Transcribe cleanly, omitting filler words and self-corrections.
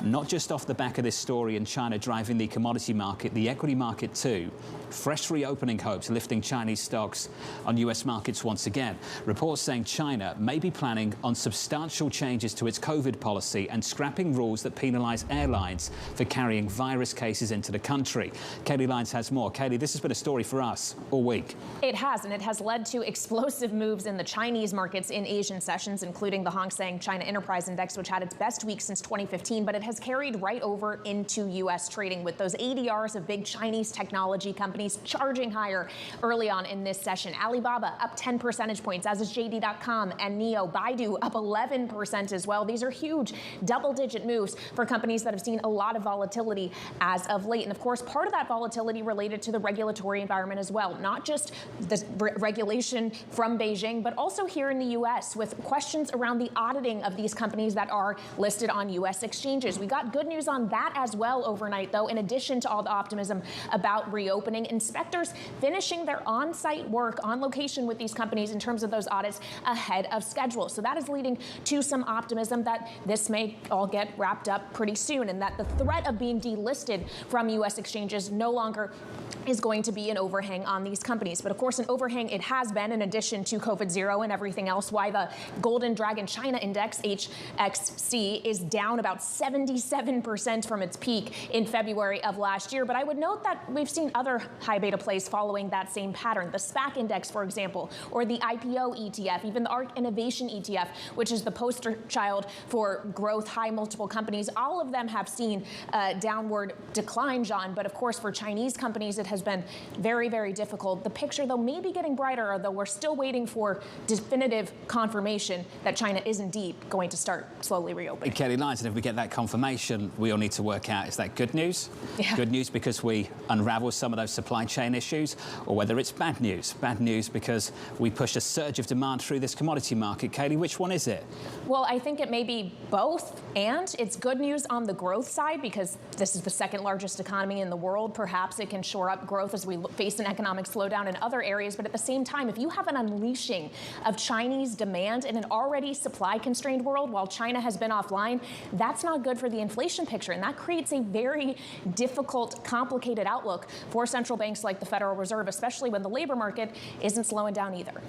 not just off the back of this story in China driving the commodity market, the equity market too. Fresh reopening hopes lifting Chinese stocks on US markets once again. Reports saying China may be planning on substantial changes to its COVID policy and scrapping rules that penalize airlines for carrying virus cases into the country. Kailey Leinz has more. Kailey, this has been a story for us all week. It has, and it has led to explosive moves in the Chinese markets in Asian sessions, including the Hang Seng China Enterprise Index, which had its best week since 2015, but it has carried right over into U.S. trading, with those ADRs of big Chinese technology companies charging higher early on in this session. Alibaba up 10 percentage points, as is JD.com and Neo. Baidu up 11% as well. These are huge double-digit moves for companies that have seen a lot of volatility as of late. And of course, part of that volatility related to the regulatory environment as well, not just the regulation from Beijing, but also here in the U.S. with questions around the auditing of these companies that are listed on U.S. exchanges. We got good news on that as well overnight, though, in addition to all the optimism about reopening. Inspectors finishing their on-site work on location with these companies in terms of those audits ahead of schedule. So that is leading to some optimism that this may all get wrapped up pretty soon, and that the threat of being delisted from U.S. exchanges no longer is going to be an overhang on these companies. But of course, an overhang it has been, in addition to COVID-0 and everything else, why the Golden Dragon China Index, HXC, is down about 77% from its peak in February of last year. But I would note that we've seen other high beta plays following that same pattern. The SPAC Index, for example, or the IPO ETF, even the ARK Innovation ETF, which is the poster child for growth, high multiple companies. All of them have seen downward decline, John. But of course, for Chinese companies, it has been very, very difficult. The picture, though, may be getting brighter, although we're still waiting for definitive confirmation that China is indeed going to start slowly reopening. Kailey Leinz, and if we get that confirmation, we all need to work out, is that good news? Yeah. Good news because we unravel some of those supply chain issues, or whether it's bad news? Bad news because we push a surge of demand through this commodity market. Kailey, which one is it? Well, I think it may be both, and it's good news on the growth side because this is the second largest economy in the world. Perhaps it can shore up growth as we face an economic slowdown in other areas. But at the same time, if you have an unleashing of Chinese demand in an already supply-constrained world while China has been offline, that's not good for the inflation picture. And that creates a very difficult, complicated outlook for central banks like the Federal Reserve, especially when the labor market isn't slowing down either.